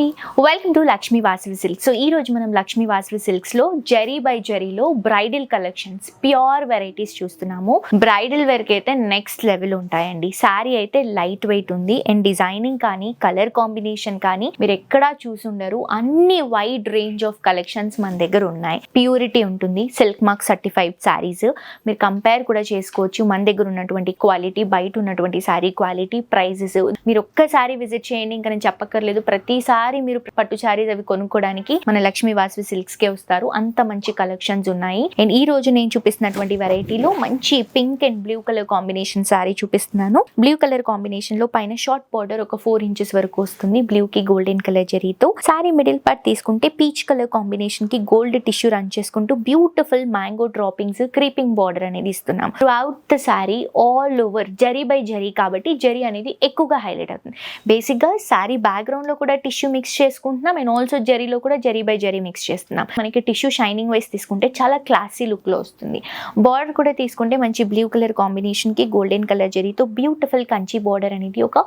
అండి, welcome to Lakshmi Vasavi Silks. So ఈ రోజు మనం లక్ష్మీ వాసవి సిల్క్స్ లో జరీ బై జరీలో బ్రైడల్ కలెక్షన్స్ ప్యూర్ వెరైటీస్ చూస్తున్నాము. బ్రైడల్ వేర్ కి అయితే నెక్స్ట్ లెవెల్ ఉంటాయండి. శారీ అయితే లైట్ వెయిట్ ఉంది అండ్ డిజైనింగ్ కానీ కలర్ కాంబినేషన్ కానీ మీరు ఎక్కడా చూసుండరు. అన్ని వైడ్ రేంజ్ ఆఫ్ కలెక్షన్స్ మన దగ్గర ఉన్నాయి. ప్యూరిటీ ఉంటుంది, సిల్క్ మార్క్ సర్టిఫైడ్ శారీస్ మీరు కంపేర్ కూడా చేసుకోవచ్చు. మన దగ్గర ఉన్నటువంటి క్వాలిటీ, బయట ఉన్నటువంటి శారీ క్వాలిటీ, ప్రైజెస్ మీరు ఒక్కసారి విజిట్ చేయండి. ఇంకా నేను చెప్పక్కర్లేదు, ప్రతిసారి మీరు పట్టు శారీస్ అవి కొనుక్కోవడానికి మన లక్ష్మీ వాసవి సిల్క్స్ కే వస్తారు. అంత మంచి కలెక్షన్స్ ఉన్నాయి. అండ్ ఈ రోజు నేను చూపిస్తున్నటువంటి వెరైటీలో మంచి pink and blue colour combination sari చూపిస్తున్నాను. బ్లూ కలర్ కాంబినేషన్ లో పైన షార్ట్ బార్డర్ ఒక 4 ఇంచెస్ వరకు వస్తుంది. బ్లూ కి గోల్డెన్ కలర్ జరీతో శారీ మిడిల్ పార్ట్ తీసుకుంటే పీచ్ కలర్ కాంబినేషన్ కి గోల్డ్ టిష్యూ రన్ చేసుకుంటూ beautiful mango droppings, creeping border అనేది ఇస్తున్నాం. Through out the sari all over zari by zari కాబట్టి జరీ అనేది ఎక్కువగా హైలైట్ అవుతుంది. బేసిక్ గా శారీ బ్యాక్గ్రౌండ్ లో కూడా టిష్యూ మిక్స్ చేసుకుంటున్నాం అండ్ ఆల్సో జరీలో కూడా జరీ బై జరీ మిక్స్ చేస్తున్నాం. మనకి టిష్యూ షైనింగ్ వైస్ తీసుకుంటే చాలా క్లాసీ లుక్ లో వస్తుంది. బార్డర్ కూడా తీసుకుంటే మంచి బ్లూ కలర్ కాంబినేషన్ కి గోల్డెన్ కలర్ జరీతో బ్యూటిఫుల్ కంచి బార్డర్ అనేది ఒక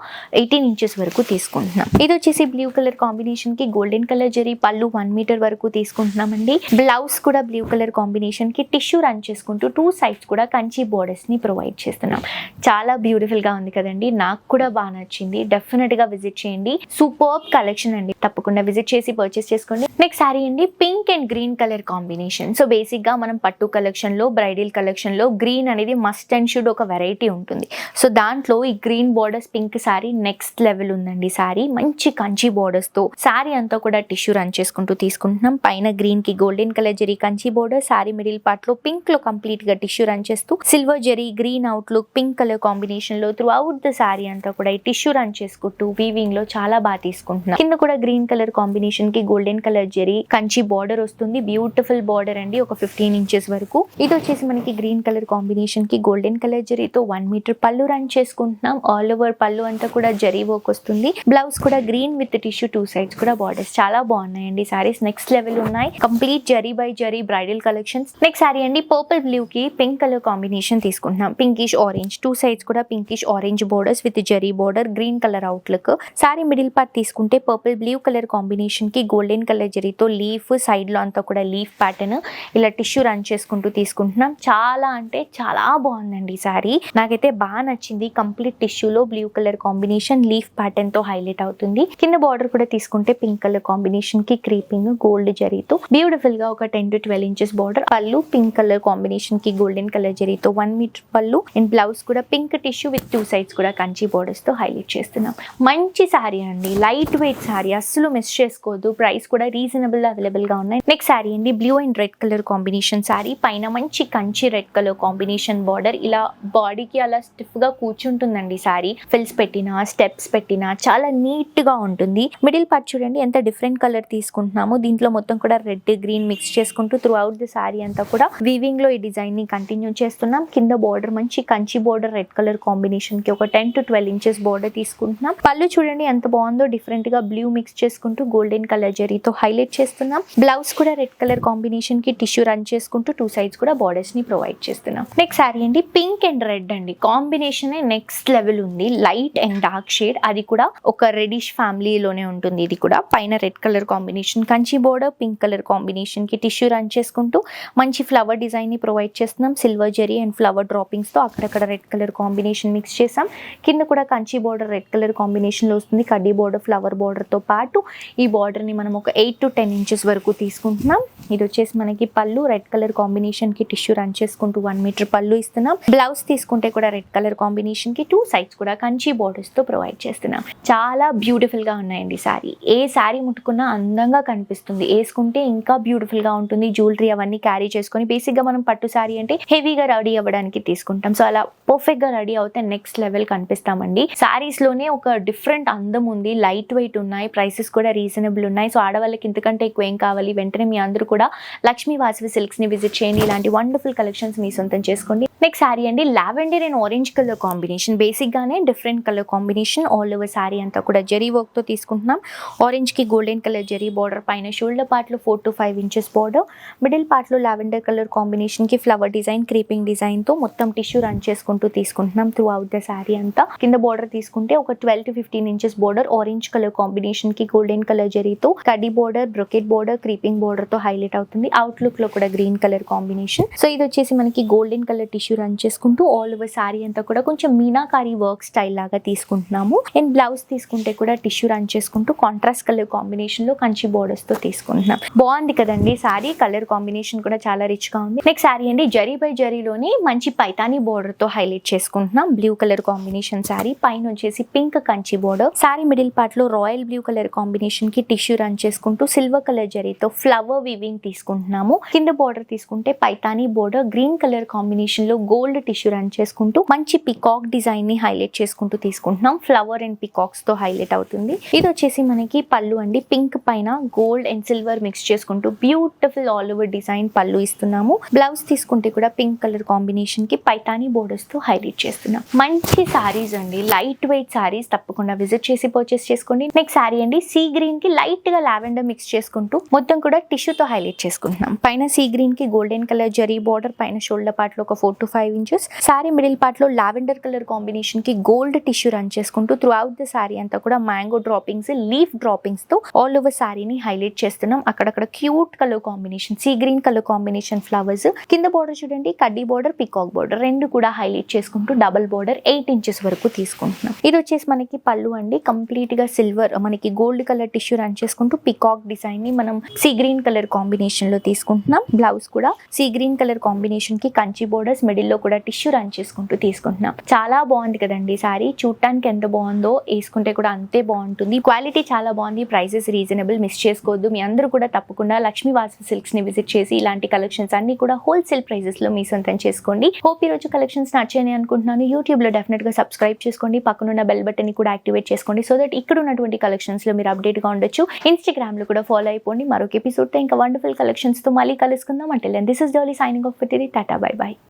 18 ఇంచెస్ వరకు తీసుకుంటున్నాం. ఇది వచ్చేసి బ్లూ కలర్ కాంబినేషన్ కి గోల్డెన్ కలర్ జరీ పళ్ళు 1 మీటర్ వరకు తీసుకుంటున్నామండి. బ్లౌజ్ కూడా బ్లూ కలర్ కాంబినేషన్ కి టిష్యూ రన్ చేసుకుంటూ 2 సైడ్స్ కూడా కంచి బోర్డర్స్ ని ప్రొవైడ్ చేస్తున్నాం. చాలా బ్యూటిఫుల్ గా ఉంది కదండి, నాకు కూడా బాగా నచ్చింది. డెఫినెట్ గా విజిట్ చేయండి. సూపర్ కలెక్షన్ అండి, తప్పకుండా విజిట్ చేసి పర్చేస్ చేసుకోండి. నెక్స్ట్ సారీ అండి, pink and green colour combination. So basic గా మనం పట్టు కలెక్షన్ లో, బ్రైడల్ కలెక్షన్ లో గ్రీన్ అనేది మస్ట్ అండ్ షుడ్ ఒక వెరైటీ ఉంటుంది. సో దాంట్లో ఈ green borders pink sorry next level ఉందండి. సారీ మంచి కంచి బోర్డర్స్ తో సారీ అంతా కూడా టిష్యూ రన్ చేసుకుంటూ తీసుకుంటున్నాం. పైన గ్రీన్ కి golden colour zari Kanchi border, sorry middle part లో పింక్ లో కంప్లీట్ గా టిష్యూ రన్ చేస్తూ silver zari green outlook pink colour combination లో త్రూ అవుట్ ద సారీ అంతా కూడా ఈ టిష్యూ రన్ చేసుకుంటూ వీవింగ్ లో చాలా బాగా తీసుకుంటున్నాం. కింద కూడా గ్రీన్ కలర్ కాంబినేషన్ కి golden colour zari Kanchi border వస్తుంది. బ్యూటిఫుల్ బార్డర్ అండి, ఒక 15 ఇంచెస్ వరకు. ఇది వచ్చేసి మనకి గ్రీన్ కలర్ కాంబినేషన్ కి గోల్డెన్ కలర్ జరీతో 1 మీటర్ పళ్ళు రన్ చేసుకుంటున్నాం. ఆల్ ఓవర్ పళ్ళు అంతా కూడా జరీ వర్క్ వస్తుంది. బ్లౌజ్ కూడా గ్రీన్ విత్ టిష్యూ 2 సైడ్స్ కూడా బార్డర్స్ చాలా బాగున్నాయండి. సారీస్ నెక్స్ట్ లెవెల్ ఉన్నాయి. Complete zari by zari bridal collections. Next sorry అండి, పర్పుల్ బ్లూ కి పింక్ కలర్ కాంబినేషన్ తీసుకుంటున్నాం. పింకిష్ ఆరెంజ్ 2 సైడ్స్ కూడా pinkish orange borders with zari border, green colour outlook. Sorry middle part తీసుకుంటే purple blue colour combination కి golden colour జరీతో leaf, side లో అంతా కూడా లీఫ్ ప్యాటర్న్ ఇలా టిష్యూ రన్ చేసుకుంటూ తీసుకుంటున్నాం. చాలా అంటే చాలా బాగుందండి సారీ, నాకైతే బాగా నచ్చింది. కంప్లీట్ టిష్యూలో blue colour combination leaf pattern తో హైలైట్ అవుతుంది. కింద బార్డర్ కూడా తీసుకుంటే పింక్ కలర్ కాంబినేషన్ కి క్రీపింగ్ గోల్డ్ జరీతో బ్యూటిఫుల్ గా ఒక 10 to 12 ఇంచెస్ బార్డర్. పళ్ళు పింక్ కలర్ కాంబినేషన్ కి గోల్డెన్ కలర్ జరీతో 1 మీటర్ పళ్ళు అండ్ బ్లౌజ్ కూడా పింక్ టిష్యూ విత్ 2 సైడ్స్ కూడా కంచి బోర్డర్స్ తో హైలైట్ చేస్తున్నాం. మంచి సారీ అండి, లైట్ వెయిట్ సారీ, అస్సలు మిస్ చేసుకోవద్దు. ప్రైస్ కూడా రీజనబుల్ అవైలబుల్ గా ఉన్నాయి. నెక్స్ట్ సారీ అండి, blue and red colour combination sorry. పైన మంచి Kanchi red colour combination border ఇలా బాడీకి అలా స్టిఫ్ గా కూర్చుంటుందండి. సారీ ఫిల్స్ పెట్టినా, స్టెప్స్ పెట్టినా చాలా నీట్ గా ఉంటుంది. మిడిల్ పార్ట్ చూడండి ఎంత డిఫరెంట్ కలర్ తీసుకుంటున్నాము. దీంట్లో మొత్తం కూడా రెడ్ గ్రీన్ మిక్స్ చేసుకుంటూ త్రూ అవుట్ ది సారీ అంతా కూడా వీవింగ్ లో ఈ డిజైన్ ని కంటిన్యూ చేస్తున్నాం. కింద బార్డర్ మంచి Kanchi border red colour combination కి ఒక 10 to 12 ఇంచెస్ బార్డర్ తీసుకుంటున్నాం. పళ్ళు చూడండి ఎంత బాగుందో, డిఫరెంట్ గా బ్లూ మిక్స్ చేసుకుంటూ గోల్డెన్ కలర్ జరీతో హైలైట్ చేస్తున్నాం. బ్లౌజ్ కూడా రెడ్ కలర్ కాంబినేషన్ కి టిష్యూ రన్ చేసుకుంటూ 2 సైడ్స్ కూడా బార్డర్స్ ని ప్రొవైడ్ చేస్తున్నాం. నెక్స్ట్ సారీ అండి, పింక్ అండ్ రెడ్ అండి కాంబినేషన్ నెక్స్ట్ లెవెల్ ఉంది. లైట్ అండ్ డార్క్ షేడ్, అది కూడా ఒక రెడిష్ ఫ్యామిలీలోనే ఉంటుంది. ఇది కూడా పైన red colour combination Kanchi border, pink colour combination కి టిష్యూ రన్ చేసుకుంటూ మంచి ఫ్లవర్ డిజైన్ ని ప్రొవైడ్ చేస్తున్నాం. Silver zari and flower droppings తో అక్కడక్కడ రెడ్ కలర్ కాంబినేషన్ మిక్స్ చేసాం. కింద కూడా Kanchi border red colour combination లో వస్తుంది. కడ్డీ బోర్డర్ ఫ్లవర్ బోర్డర్ తో పాటు ఈ బార్డర్ ని మనం ఒక 8 to 10 ఇంచెస్ వరకు తీసుకుంటున్నాం. ఇది వచ్చేసి మనకి పళ్ళు రెడ్ కలర్ కాంబినేషన్ కి టిష్యూ రన్ చేసుకుంటూ 1 మీటర్ పళ్ళు ఇస్తున్నాం. బ్లౌజ్ తీసుకుంటే కూడా రెడ్ కలర్ కాంబినేషన్ కి 2 సైడ్స్ కూడా కంచి బోర్డర్స్ తో ప్రొవైడ్ చేస్తున్నాం. చాలా బ్యూటిఫుల్ గా ఉన్నాయండి సారీ. ఏ సారీ ముట్టుకున్నా అందంగా కనిపిస్తుంది, వేసుకుంటే ఇంకా బ్యూటిఫుల్ గా ఉంటుంది. జ్యువెలరీ అవన్నీ క్యారీ చేసుకొని బేసిక్ గా మనం పట్టు సారీ అంటే హెవీగా రెడీ అవ్వడానికి తీసుకుంటాం. సో అలా పర్ఫెక్ట్ గా రెడీ అవుతే నెక్స్ట్ లెవెల్ కనిపిస్తామండి. సారీస్ లోనే ఒక డిఫరెంట్ అందం ఉంది. లైట్ వెయిట్ ఉన్నాయి, ప్రైసెస్ కూడా రీజనబుల్ ఉన్నాయి. సో ఆడవాళ్ళకి ఇంతకంటే ఎక్కువ ఏం కావాలి? వెంటనే మీ అందరూ కూడా లక్ష్మీ వాసవి సిల్క్స్ ని విజిట్ చేయండి. ఇలాంటి వండర్ఫుల్ కలెక్షన్స్ మీ సొంతం చేసుకోండి. నెక్స్ట్ శారీ అండి lavender and orange colour combination, basic గానే different colour combination. All over sari అంతా కూడా జరీ వర్క్ తో తీసుకుంటున్నాం. ఆరెంజ్ కి గోల్డెన్ కలర్ జరీ బార్డర్, పైన షోల్డర్ పార్ట్ లో 4 to 5 inches border, middle part లో లావెండర్ కలర్ కాంబినేషన్ కి ఫ్లవర్ డిజైన్, క్రీపింగ్ డిజైన్ తో మొత్తం టిష్యూ రన్ చేసుకుంటూ తీసుకుంటున్నాం త్రూ అవుట్ ద శారీ అంతా. కింద బార్డర్ తీసుకుంటే ఒక 12 to 15 inches border orange colour combination కి గోల్డెన్ కలర్ జరీతో, కడ్డీ border, brocade border, creeping border తో హైలైట్ అవుతుంది. అవుట్లుక్ లో కూడా గ్రీన్ కలర్ కాంబినేషన్. సో ఇది వచ్చేసి మనకి గోల్డెన్ కలర్ టిష్యూ రన్ చేసుకుంటూ ఆల్ ఓవర్ శారీ అంతా కూడా కొంచెం మీనాకారి వర్క్ స్టైల్ లాగా తీసుకుంటున్నాము. అండ్ బ్లౌజ్ తీసుకుంటే కూడా టిష్యూ రన్ చేసుకుంటూ కాంట్రాస్ట్ కలర్ కాంబినేషన్ లో కంచి బోర్డర్స్ తో తీసుకుంటున్నాం. బాగుంది కదండి శారీ, కలర్ కాంబినేషన్ కూడా చాలా రిచ్ గా ఉంది. నెక్స్ట్ శారీ అండి జరీ బై జరీలోని మంచి పైతాని బోర్డర్ తో హైలైట్ చేసుకుంటున్నాం. బ్లూ కలర్ కాంబినేషన్ శారీ, పైన వచ్చేసి pink Kanchi border. Sari middle part లో రాయల్ బ్లూ కలర్ కాంబినేషన్ కి టిష్యూ రన్ చేసుకుంటూ సిల్వర్ కలర్ జరీతో ఫ్లవర్ వీవింగ్ తీసుకుంటున్నాము. కింద బోర్డర్ తీసుకుంటే Paithani border, green colour combination లో గోల్డ్ టిష్యూ రన్ చేసుకుంటూ మంచి పికాక్ డిజైన్ ని హైలైట్ చేసుకుంటూ తీసుకుంటున్నాం. ఫ్లవర్ అండ్ పికాక్స్ తో హైలైట్ అవుతుంది. ఇది వచ్చేసి మనకి పళ్ళు అండి, పింక్ పైన గోల్డ్ అండ్ సిల్వర్ మిక్స్ చేసుకుంటూ బ్యూటిఫుల్ ఆల్ ఓవర్ డిజైన్ పళ్ళు ఇస్తున్నాము. బ్లౌజ్ తీసుకుంటే కూడా పింక్ కలర్ కాంబినేషన్ కి పైతాని బోర్డర్స్ తో హైలైట్ చేస్తున్నాం. మంచి సారీస్ అండి, లైట్ వెయిట్ సారీస్, తప్పకుండా విజిట్ చేసి పర్చేస్ చేసుకోండి. నెక్స్ట్ సారీ అండి సీ గ్రీన్ కి లైట్ గా లావెండర్ మిక్స్ చేసుకుంటూ మొత్తం కూడా టిష్యూ తో హైలైట్ చేసుకుంటున్నాం. పైన సీ గ్రీన్ కి గోల్డెన్ కలర్ జరీ బార్డర్, పైన షోల్డర్ పార్ట్ లో ఒక 4 to 5 inches. Sorry middle part లో లావెండర్ కలర్ కాంబినేషన్ కి గోల్డ్ టిష్యూ రన్ చేసుకుంటూ త్రూ అవుట్ ద సారీ అంతా కూడా మ్యాంగో డ్రాపింగ్స్, లీఫ్ డ్రాపింగ్స్ తో ఆల్ ఓవర్ సారీని హైలైట్ చేస్తున్నాం. అక్కడక్కడ cute colour combination, sea green colour combination flowers. కింద బార్డర్ చూడండి కడ్డీ బార్డర్, పికాక్ బార్డర్ రెండు కూడా హైలైట్ చేసుకుంటూ డబల్ బార్డర్ 8 ఇంచెస్ వరకు తీసుకుంటున్నాం. ఇది వచ్చేసి మనకి పళ్ళు అండి, కంప్లీట్ గా సిల్వర్ మనకి గోల్డ్ కలర్ టిష్యూ రన్ చేసుకుంటూ పికాక్ డిజైన్ ని మనం సీ గ్రీన్ కలర్ కాంబినేషన్ లో తీసుకుంటున్నాం. బ్లౌజ్ కూడా సీ గ్రీన్ కలర్ కాంబినేషన్ కి కంచి బోర్డర్స్, మిడిల్ లో కూడా టిష్యూ రన్ చేసుకుంటూ తీసుకుంటున్నాం. చాలా బాగుంది కదండి సారీ, చూడటానికి ఎంత బాగుందో వేసుకుంటే కూడా అంతే బాగుంటుంది. క్వాలిటీ చాలా బాగుంది, ప్రైసెస్ రీజనబుల్, మిస్ చేసుకోవద్దు. మీ అందరూ కూడా తప్పకుండా లక్ష్మీ వాసవి సిల్క్స్ ని విజిట్ చేసి ఇలాంటి కలెక్షన్స్ అన్ని కూడా హోల్సేల్ ప్రైసెస్ లో మీ సొంతం చేసుకోండి. హోప్ ఈ రోజు కలెక్షన్స్ నచ్చాయని అనుకుంటున్నాను. యూట్యూబ్ లో డెఫినెట్ గా సబ్స్క్రైబ్ చేసుకోండి, పక్కనున్న బెల్ బటన్ ని కూడా యాక్టివేట్ చేసుకోండి, సో దట్ ఇక్కడ ఉన్నటువంటి కలెక్షన్స్ లో మీరు అప్డేట్ గా ఉండొచ్చు. ఇన్స్టాగ్రామ్ లో కూడా ఫాలో అయిపోండి. మరొక ఎపిసోడ్ తో ఇంకా వండర్ఫుల్ కలెక్షన్స్ తో మళ్ళీ కలుసుకుందాం. అంటే this is Dolly signing off for today. Tata, by by.